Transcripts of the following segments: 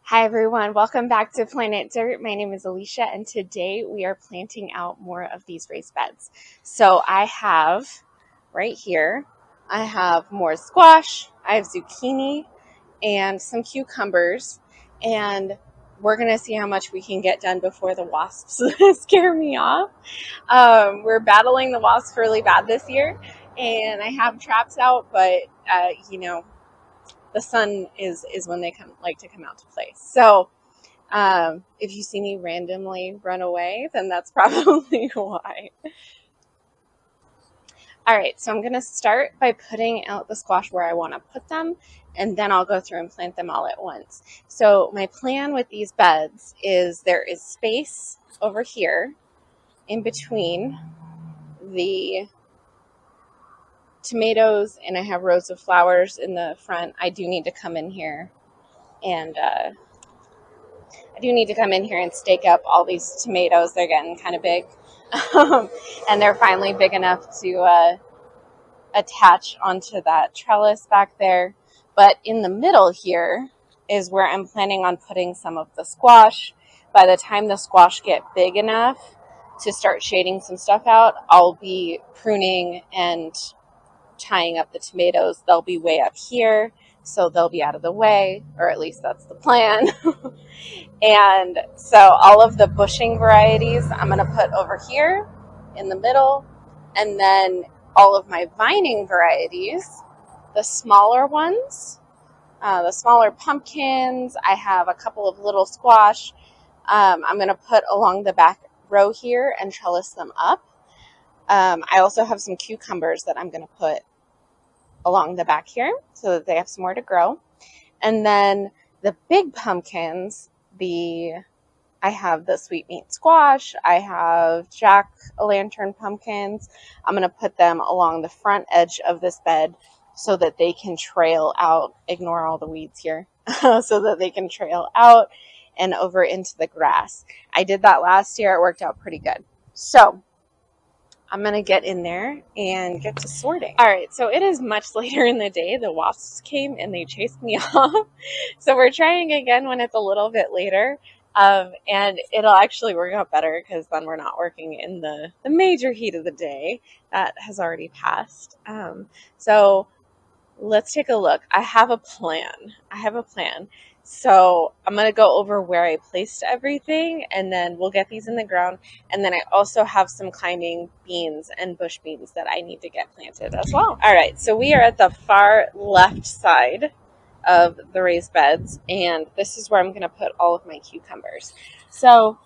Hi everyone, welcome back to Planet Dirt. My name is Alicia and today we are planting out more of these raised beds. So I have right here, I have more squash, I have zucchini and some cucumbers, and we're going to see how much we can get done before the wasps scare me off. We're battling the wasps really bad this year and I have traps out, but the sun is when they like to come out to play. So if you see me randomly run away, then that's probably why. All right, so I'm going to start by putting out the squash where I want to put them, and then I'll go through and plant them all at once. So my plan with these beds is there is space over here in between the tomatoes, and I have rows of flowers in the front. I do need to come in here and stake up all these tomatoes. They're getting kind of big. And they're finally big enough to attach onto that trellis back there. But in the middle here is where I'm planning on putting some of the squash. By the time the squash get big enough to start shading some stuff out, I'll be pruning and tying up the tomatoes. They'll be way up here, so they'll be out of the way, or at least that's the plan. And so all of the bushing varieties I'm going to put over here in the middle, and then all of my vining varieties, the smaller ones, the smaller pumpkins, I have a couple of little squash, I'm going to put along the back row here and trellis them up. I also have some cucumbers that I'm going to put along the back here so that they have somewhere to grow. And then the big pumpkins, I have the sweetmeat squash, I have jack-o'-lantern pumpkins. I'm going to put them along the front edge of this bed so that they can trail out, ignore all the weeds here, so that they can trail out and over into the grass. I did that last year. It worked out pretty good. So I'm going to get in there and get to sorting. All right, so it is much later in the day. The wasps came and they chased me off. So we're trying again when it's a little bit later. And it'll actually work out better because then we're not working in the major heat of the day. That has already passed. So let's take a look. I have a plan. So I'm going to go over where I placed everything, and then we'll get these in the ground. And then I also have some climbing beans and bush beans that I need to get planted as well. All right, so we are at the far left side of the raised beds, and this is where I'm going to put all of my cucumbers. So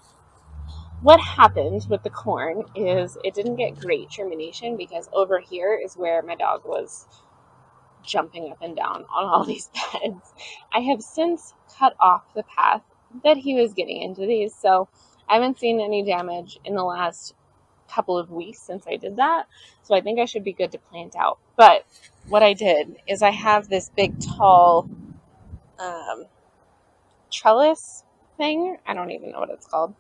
what happened with the corn is it didn't get great germination because over here is where my dog was jumping up and down on all these beds. I have since cut off the path that he was getting into these, so I haven't seen any damage in the last couple of weeks since I did that, so I think I should be good to plant out. But what I did is I have this big tall trellis thing, I don't even know what it's called,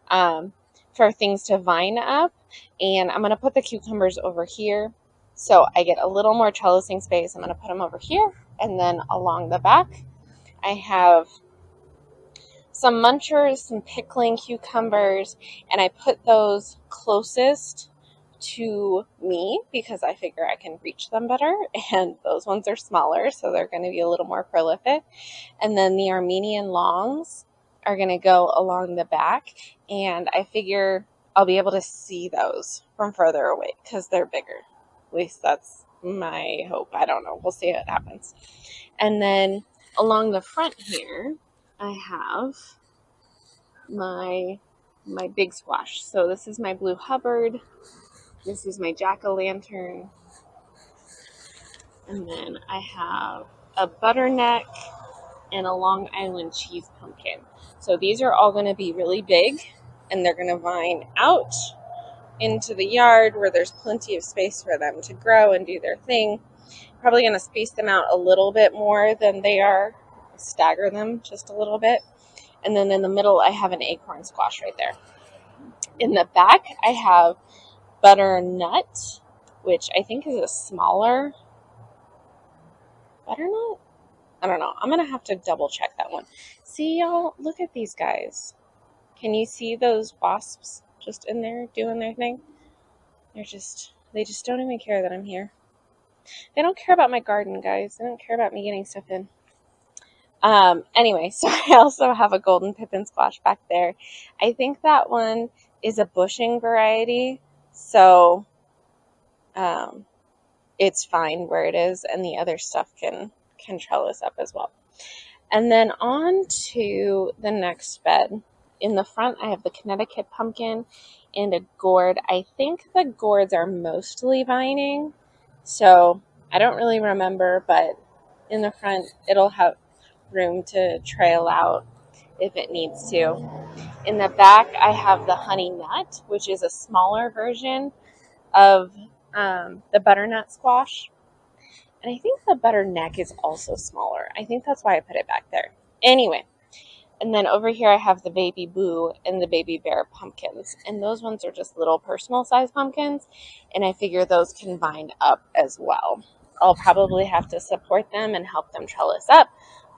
for things to vine up, and I'm going to put the cucumbers over here so I get a little more trellising space. I'm going to put them over here, and then along the back I have some munchers, some pickling cucumbers, and I put those closest to me because I figure I can reach them better, and those ones are smaller, so they're going to be a little more prolific. And then the Armenian longs are going to go along the back, and I figure I'll be able to see those from further away because they're bigger. At least that's my hope. I don't know. We'll see what happens. And then along the front here, I have my big squash. So this is my blue Hubbard. This is my jack-o'-lantern. And then I have a butternut and a Long Island cheese pumpkin. So these are all going to be really big, and they're going to vine out into the yard where there's plenty of space for them to grow and do their thing. Probably going to space them out a little bit more than they are, stagger them just a little bit. And then in the middle, I have an acorn squash right there. In the back, I have butternut, which I think is a smaller butternut. I don't know. I'm going to have to double check that one. See, y'all, look at these guys. Can you see those wasps just in there doing their thing? They just don't even care that I'm here. They don't care about my garden, guys. They don't care about me getting stuff in. Anyway, so I also have a golden pippin squash back there. I think that one is a bushing variety, so it's fine where it is, and the other stuff can trellis up as well. And then on to the next bed. In the front, I have the Connecticut pumpkin and a gourd. I think the gourds are mostly vining, so I don't really remember, but in the front, it'll have room to trail out if it needs to. In the back, I have the honey nut, which is a smaller version of the butternut squash. And I think the butternut is also smaller. I think that's why I put it back there. Anyway, and then over here I have the baby boo and the baby bear pumpkins. And those ones are just little personal size pumpkins. And I figure those can vine up as well. I'll probably have to support them and help them trellis up.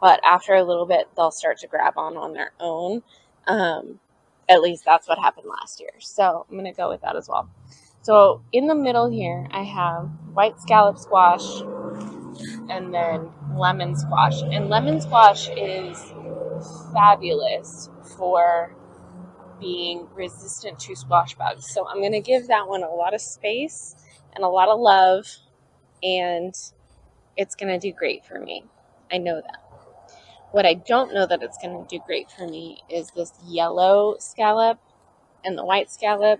But after a little bit, they'll start to grab on their own. At least that's what happened last year. So I'm going to go with that as well. So in the middle here, I have white scallop squash and then lemon squash. And lemon squash is fabulous for being resistant to squash bugs. So I'm going to give that one a lot of space and a lot of love, and it's going to do great for me. I know that. What I don't know that it's going to do great for me is this yellow scallop and the white scallop,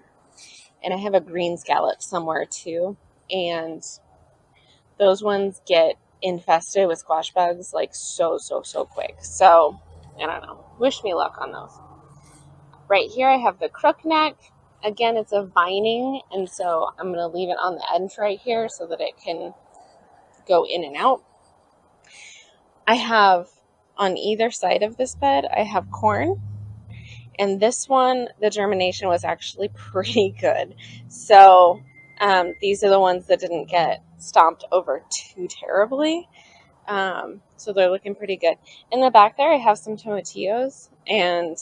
and I have a green scallop somewhere too, and those ones get infested with squash bugs like so quick. So I don't know. Wish me luck on those. Right here I have the crookneck. Again, it's a vining, and so I'm going to leave it on the edge right here so that it can go in and out. I have on either side of this bed, I have corn. And this one, the germination was actually pretty good. So these are the ones that didn't get stomped over too terribly. So they're looking pretty good. In the back there, I have some tomatillos, and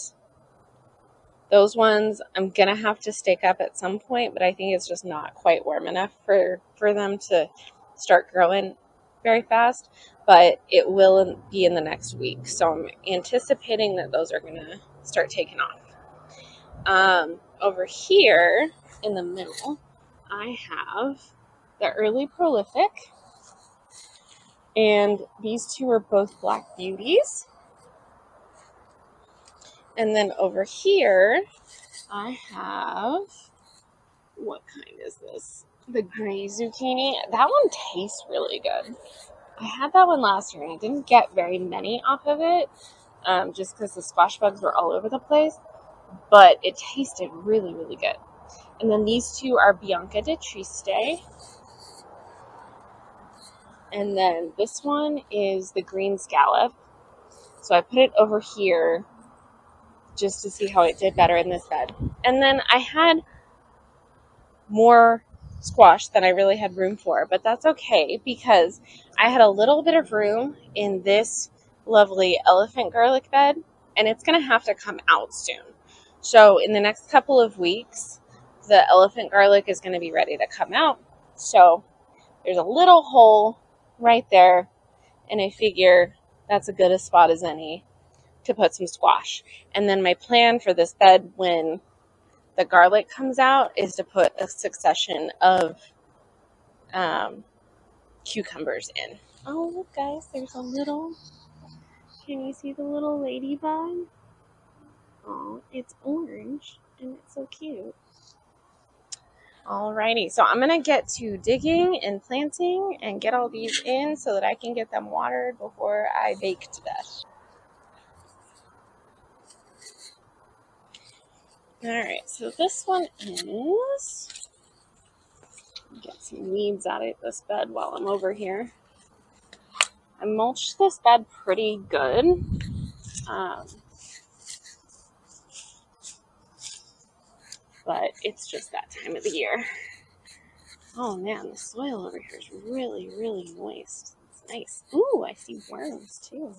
those ones I'm going to have to stake up at some point, but I think it's just not quite warm enough for them to start growing very fast, but it will be in the next week. So I'm anticipating that those are going to start taking off. Over here in the middle, I have the early prolific, and these two are both black beauties. And then over here, I have, what kind is this? The gray zucchini. That one tastes really good. I had that one last year, and I didn't get very many off of it, just because the squash bugs were all over the place. But it tasted really good. And then these two are Bianca de Triste. And then this one is the green scallop. So I put it over here just to see how it did better in this bed. And then I had more squash than I really had room for, but that's okay because I had a little bit of room in this lovely elephant garlic bed, and it's going to have to come out soon. So in the next couple of weeks, the elephant garlic is going to be ready to come out. So there's a little hole right there, and I figure that's as good a spot as any to put some squash. And then my plan for this bed when the garlic comes out is to put a succession of cucumbers in. Oh, look, guys, there's a little, can you see the little ladybug? Oh, it's orange, and it's so cute. Alrighty, so I'm going to get to digging and planting and get all these in so that I can get them watered before I bake to death. Alright, so this one is, get some weeds out of this bed while I'm over here. I mulched this bed pretty good. But it's just that time of the year. Oh man, the soil over here is really moist. It's Nice. Ooh, I see worms too.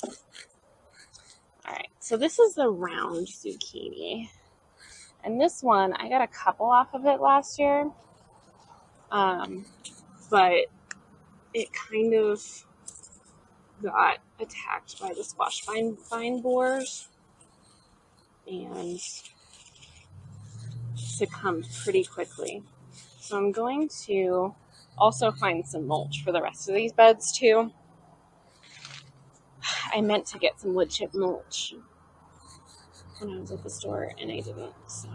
All right, so this is the round zucchini. And this one, I got a couple off of it last year. But it kind of got attacked by the squash vine borers and succumbed pretty quickly. So I'm going to also find some mulch for the rest of these beds too. I meant to get some wood chip mulch when I was at the store and I didn't, so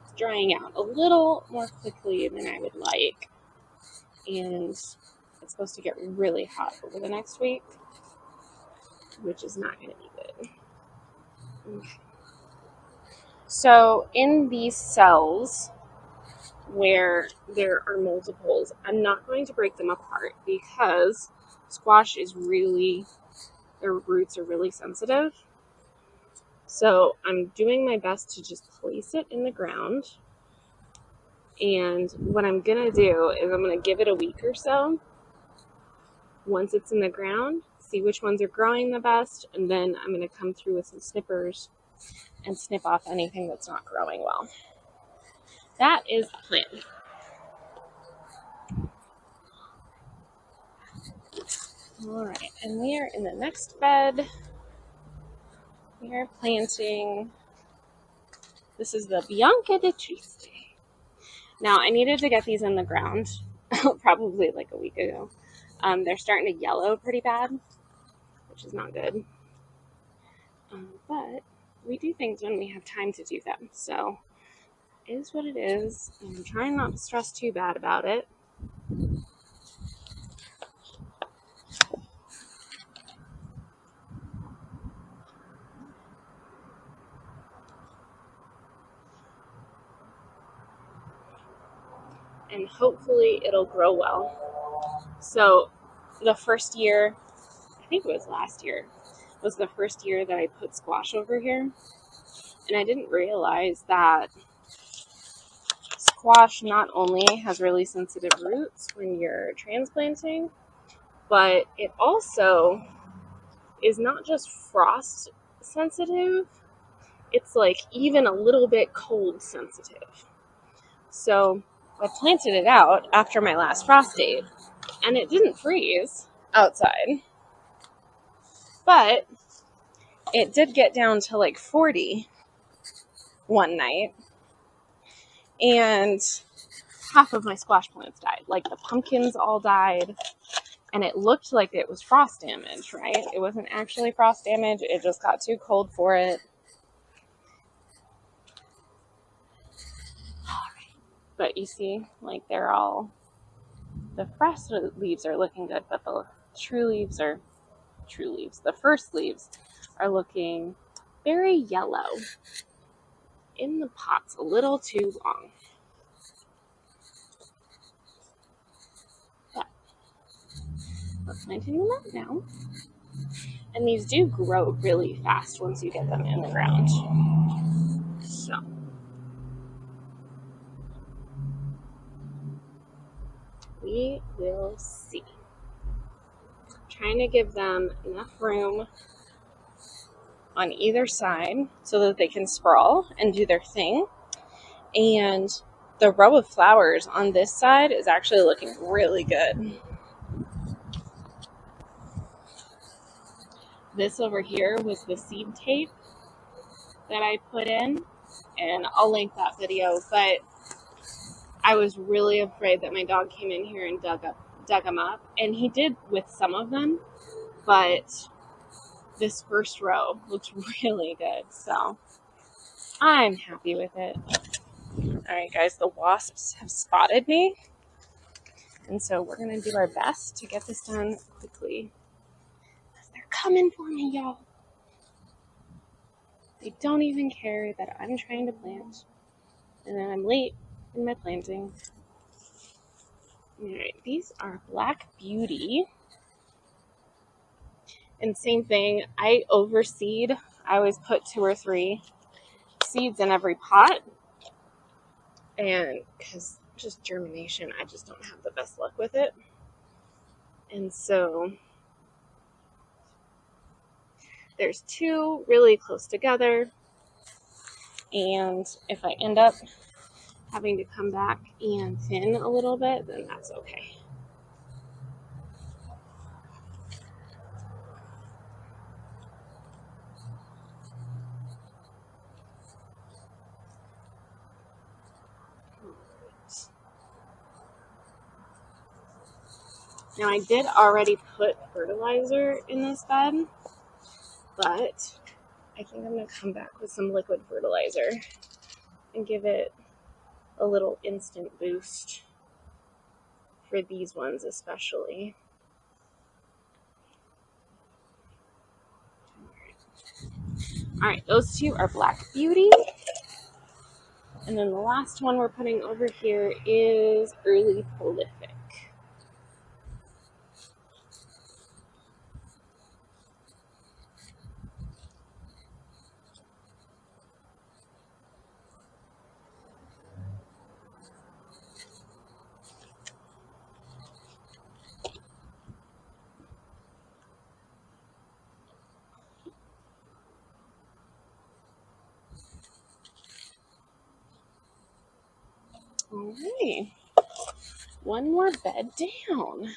it's drying out a little more quickly than I would like, and it's supposed to get really hot over the next week, which is not going to be good. Okay. So in these cells where there are multiples, I'm not going to break them apart because squash is really, their roots are really sensitive. So I'm doing my best to just place it in the ground. And what I'm going to do is I'm going to give it a week or so. Once it's in the ground, see which ones are growing the best, and then I'm going to come through with some snippers and snip off anything that's not growing well. That is the plan. All right, and we are in the next bed. We are planting. This is the Bianca de Triste. Now, I needed to get these in the ground probably like a week ago. They're starting to yellow pretty bad, which is not good. But we do things when we have time to do them. So it is what it is. And I'm trying not to stress too bad about it. And hopefully it'll grow well. So the first year, I think it was last year, was the first year that I put squash over here. And I didn't realize that squash not only has really sensitive roots when you're transplanting, but it also is not just frost sensitive, it's like even a little bit cold sensitive. So I planted it out after my last frost date, and it didn't freeze outside, but it did get down to like 40 one night, and half of my squash plants died. Like the pumpkins all died, and it looked like it was frost damage, right? It wasn't actually frost damage, it just got too cold for it. But you see, like they're all, the frost leaves are looking good, but the the first leaves are looking very yellow in the pots, a little too long. But we're planting them up now. And these do grow really fast once you get them in the ground. So we will see. Trying to give them enough room on either side so that they can sprawl and do their thing. And the row of flowers on this side is actually looking really good. This over here was the seed tape that I put in, and I'll link that video, but I was really afraid that my dog came in here and dug them up, and he did with some of them, but this first row looks really good, so I'm happy with it. Alright guys, the wasps have spotted me, and so we're going to do our best to get this done quickly. They're coming for me, y'all. They don't even care that I'm trying to plant, and then I'm late in my planting. Alright, these are Black Beauty. And same thing, I overseed. I always put 2 or 3 seeds in every pot. And because just germination, I just don't have the best luck with it. And so there's two really close together. And if I end up having to come back and thin a little bit, then that's okay. Now I did already put fertilizer in this bed, but I think I'm going to come back with some liquid fertilizer and give it a little instant boost for these ones especially. All right, those two are Black Beauty. And then the last one we're putting over here is Early Prolific. All right, one more bed down.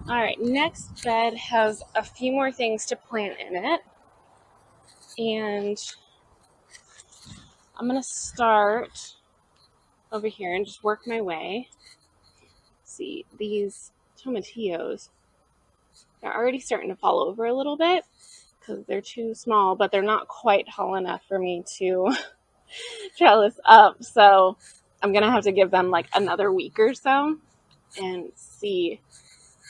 All right, next bed has a few more things to plant in it. And I'm going to start over here and just work my way. See, these tomatillos, they're already starting to fall over a little bit because they're too small, but they're not quite tall enough for me to trellis up. So I'm going to have to give them like another week or so and see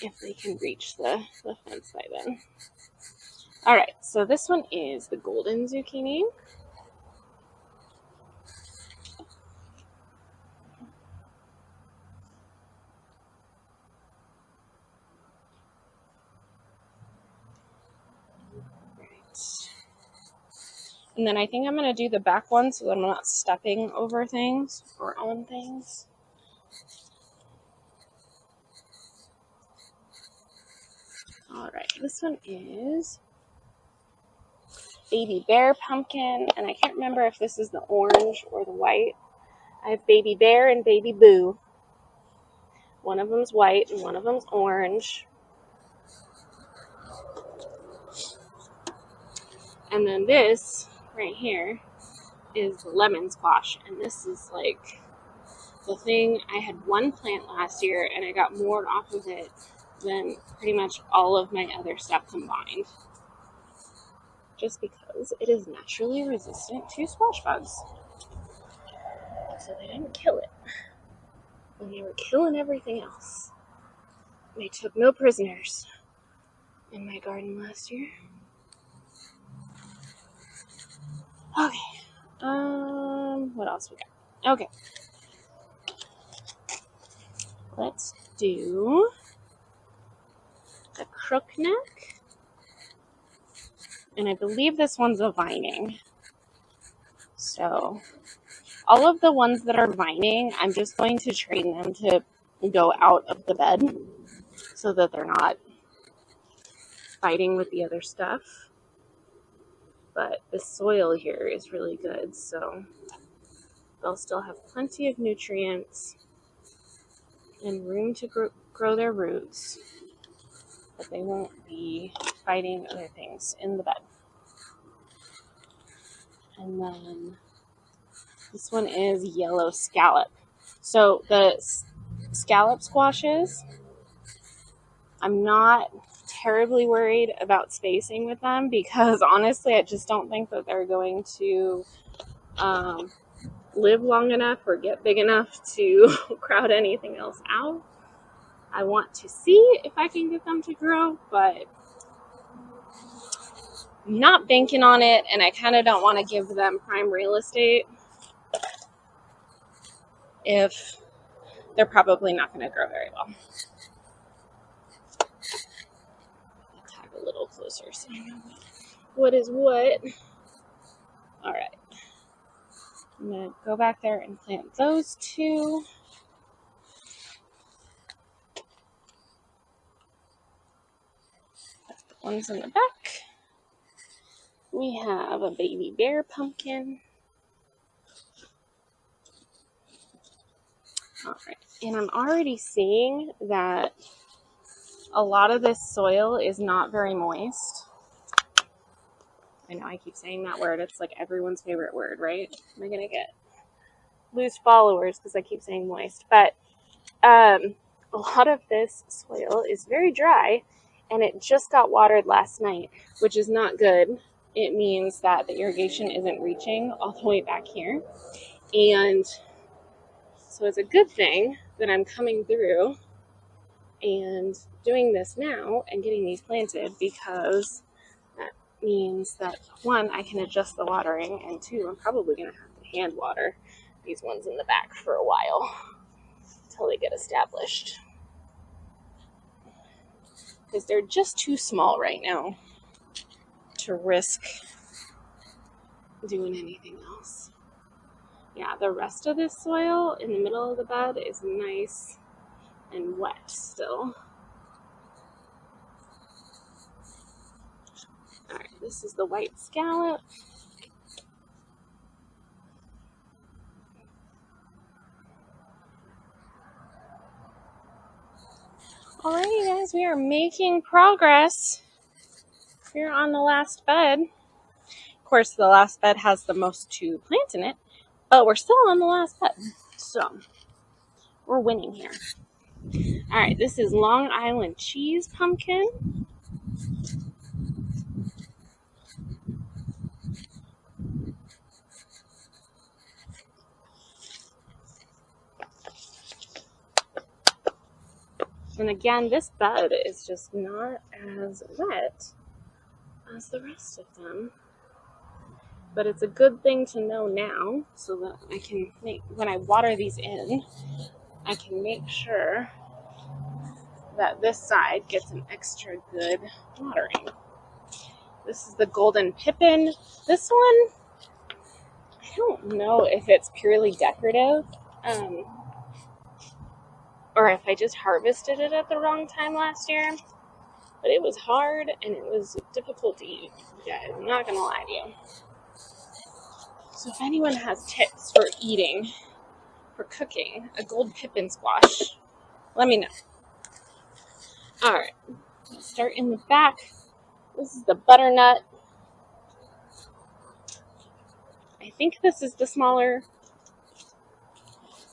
if they can reach the fence by then. All right, so this one is the golden zucchini. And then I think I'm going to do the back one so that I'm not stepping over things or on things. All right, this one is Baby Bear Pumpkin, and I can't remember if this is the orange or the white. I have Baby Bear and Baby Boo. One of them's white and one of them's orange. And then this right here is lemon squash, and this is like the thing. I had one plant last year and I got more off of it than pretty much all of my other stuff combined, just because it is naturally resistant to squash bugs. So they didn't kill it when they were killing everything else. They took no prisoners in my garden last year. Okay. What else we got? Okay. Let's do the crookneck. And I believe this one's a vining. So all of the ones that are vining, I'm just going to train them to go out of the bed so that they're not fighting with the other stuff. But the soil here is really good, so they'll still have plenty of nutrients and room to grow their roots, but they won't be fighting other things in the bed. And then this one is yellow scallop. So the scallop squashes, I'm not terribly worried about spacing with them because honestly I just don't think that they're going to live long enough or get big enough to crowd anything else out. I want to see if I can get them to grow, but I'm not banking on it, and I kind of don't want to give them prime real estate if they're probably not going to grow very well. Tag a little closer so I know what is what. All right. I'm going to go back there and plant those two. One's in the back. We have a baby bear pumpkin. All right, and I'm already seeing that a lot of this soil is not very moist. I know I keep saying that word. It's like everyone's favorite word, right? Am I going to lose followers because I keep saying moist? But a lot of this soil is very dry, and it just got watered last night, which is not good. It means that the irrigation isn't reaching all the way back here. And so it's a good thing that I'm coming through and doing this now and getting these planted, because that means that, one, I can adjust the watering, and two, I'm probably going to have to hand water these ones in the back for a while until they get established, because they're just too small right now to risk doing anything else. Yeah, the rest of this soil in the middle of the bed is nice and wet still. All right, this is the white scallop. Alrighty, guys, we are making progress. We're on the last bed. Of course, the last bed has the most to plant in it, but we're still on the last bed, so we're winning here. All right, this is Long Island cheese pumpkin. And again, this bed is just not as wet as the rest of them. But it's a good thing to know now, so that I can when I water these in, I can make sure that this side gets an extra good watering. This is the golden pippin. This one, I don't know if it's purely decorative, or if I just harvested it at the wrong time last year. But it was hard and it was difficult to eat. Yeah, I'm not gonna lie to you. So if anyone has tips for eating, for cooking a gold pippin squash, let me know. All right, let's start in the back. This is the butternut. I think this is the smaller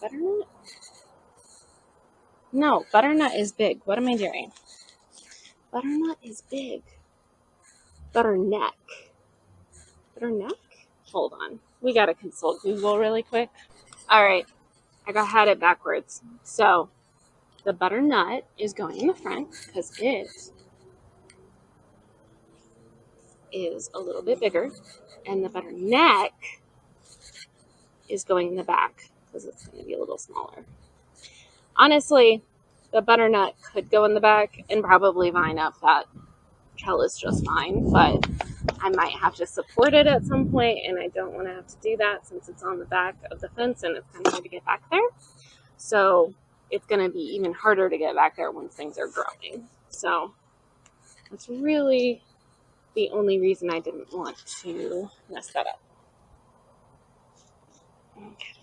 butternut. No, butternut is big. What am I doing? Butternut is big. Butterneck. Butterneck? Hold on. We gotta consult Google really quick. All right, I had it backwards. So the butternut is going in the front because it is a little bit bigger, and the butterneck is going in the back because it's going to be a little smaller. Honestly, the butternut could go in the back and probably vine up that trellis just fine, but I might have to support it at some point, and I don't want to have to do that since it's on the back of the fence and it's kind of hard to get back there. So it's going to be even harder to get back there when things are growing. So that's really the only reason I didn't want to mess that up. Okay.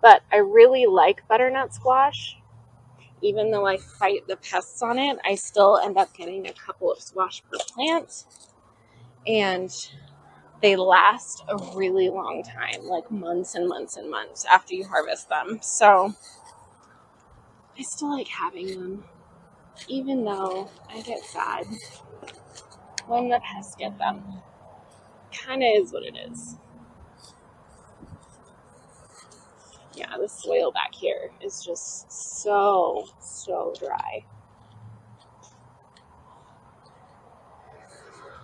But I really like butternut squash. Even though I fight the pests on it, I still end up getting a couple of squash per plant. And they last a really long time, like months and months and months after you harvest them. So I still like having them, even though I get sad when the pests get them. Kind of is what it is. Yeah, the soil back here is just so dry.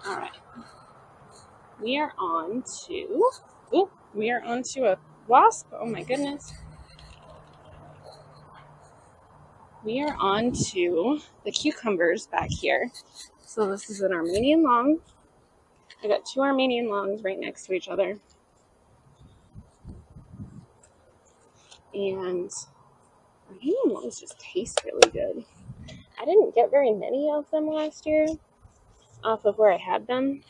All right. We are on to a wasp. Oh my goodness. We are on to the cucumbers back here. So this is an Armenian long. I got two Armenian longs right next to each other. And I Green ones just taste really good. I didn't get very many of them last year off of where I had them,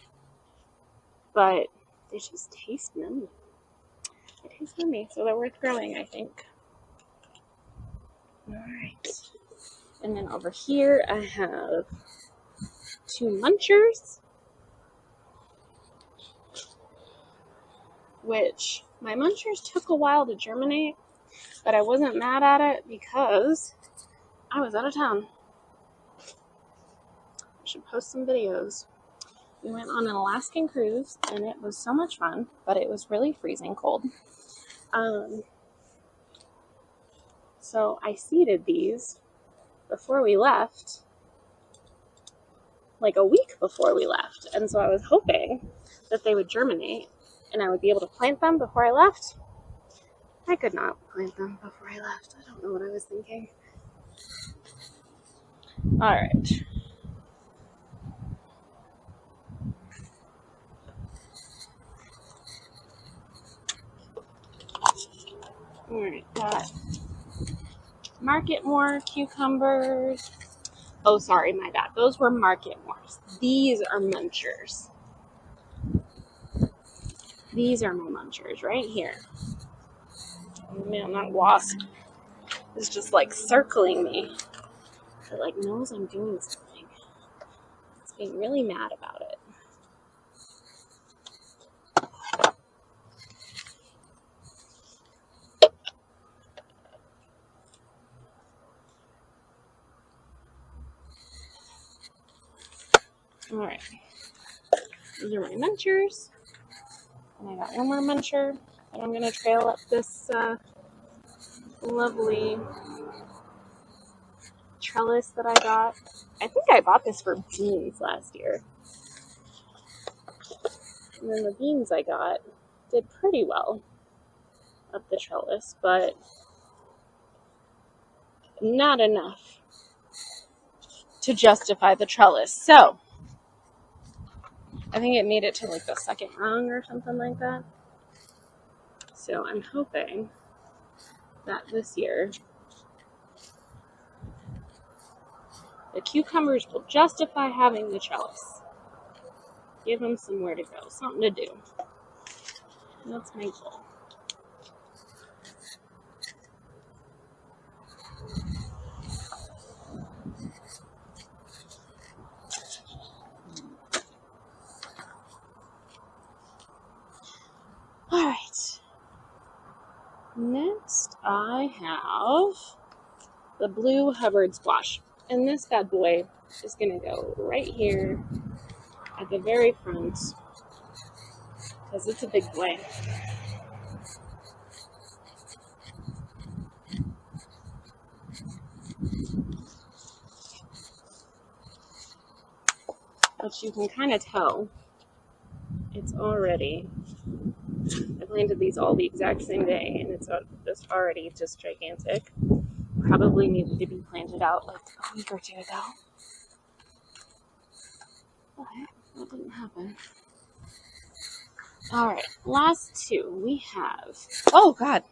but they just taste yummy. They taste yummy, so they're worth growing, I think. Alright. And then over here I have 2 munchers, which my munchers took a while to germinate, but I wasn't mad at it because I was out of town. I should post some videos. We went on an Alaskan cruise, and it was so much fun, but it was really freezing cold. So I seeded these before we left, like a week before we left, and so I was hoping that they would germinate, and I would be able to plant them before I left. I could not plant them before I left. I don't know what I was thinking. Alright. Alright, got Marketmore cucumbers. Oh, sorry, my bad. Those were Marketmores. These are munchers. These are my munchers right here. Oh, man, that wasp is just like circling me. It like knows I'm doing something. It's being really mad about it. Alright. These are my munchers. And I got one more muncher that I'm going to trail up this lovely trellis that I got. I think I bought this for beans last year. And then the beans I got did pretty well up the trellis, but not enough to justify the trellis. So I think it made it to like the second rung or something like that. So I'm hoping that this year the cucumbers will justify having the trellis. Give them somewhere to go, something to do. That's my goal. Alright. Next I have the blue Hubbard squash. And this bad boy is going to go right here at the very front because it's a big boy. But you can kind of tell it's already, I planted these all the exact same day and it's already just gigantic. Probably needed to be planted out like a week or 2 ago. But that didn't happen. Alright, last 2 we have, oh god.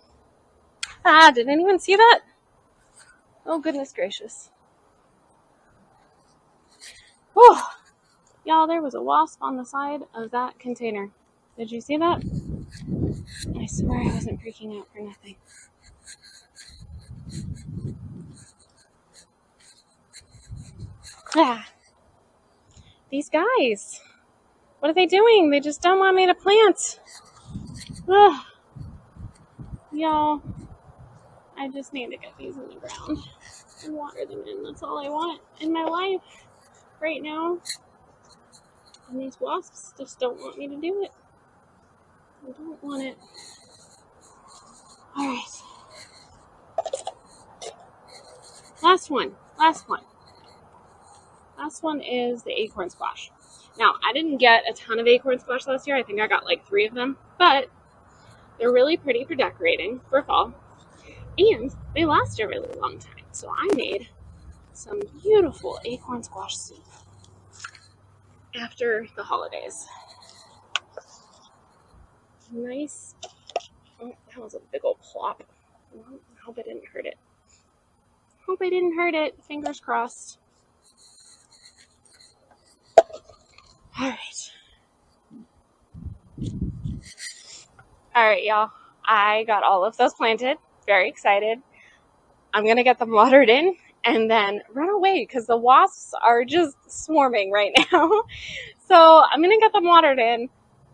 Did anyone see that? Oh goodness gracious. Whew. Y'all, there was a wasp on the side of that container. Did you see that? I swear I wasn't freaking out for nothing. These guys. What are they doing? They just don't want me to plant. Ugh. Y'all, I just need to get these in the ground and water them in. That's all I want in my life right now. And these wasps just don't want me to do it. I don't want it. Alright. Last one. Last one is the acorn squash. Now, I didn't get a ton of acorn squash last year. I think I got like 3 of them. But they're really pretty for decorating for fall. And they last a really long time. So I made some beautiful acorn squash soup after the holidays. Nice. Oh, that was a big old plop. I hope I didn't hurt it. Hope I didn't hurt it. Fingers crossed. All right. All right, y'all. I got all of those planted. Very excited. I'm going to get them watered in and then run away because the wasps are just swarming right now. So I'm going to get them watered in,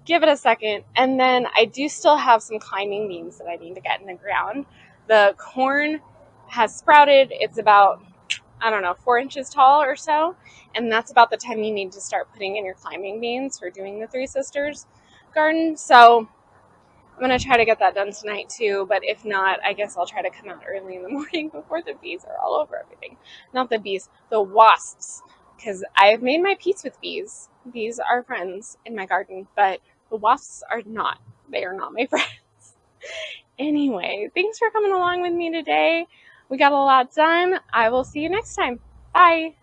give it a second, and then I do still have some climbing beans that I need to get in the ground. The corn has sprouted. It's about, 4 inches tall or so, and that's about the time you need to start putting in your climbing beans for doing the Three Sisters garden. So I'm going to try to get that done tonight too, but if not, I guess I'll try to come out early in the morning before the bees are all over everything. Not the bees, the wasps, because I've made my peace with bees. Bees are friends in my garden, but the wasps are not. They are not my friends. Anyway, thanks for coming along with me today. We got a lot done. I will see you next time. Bye.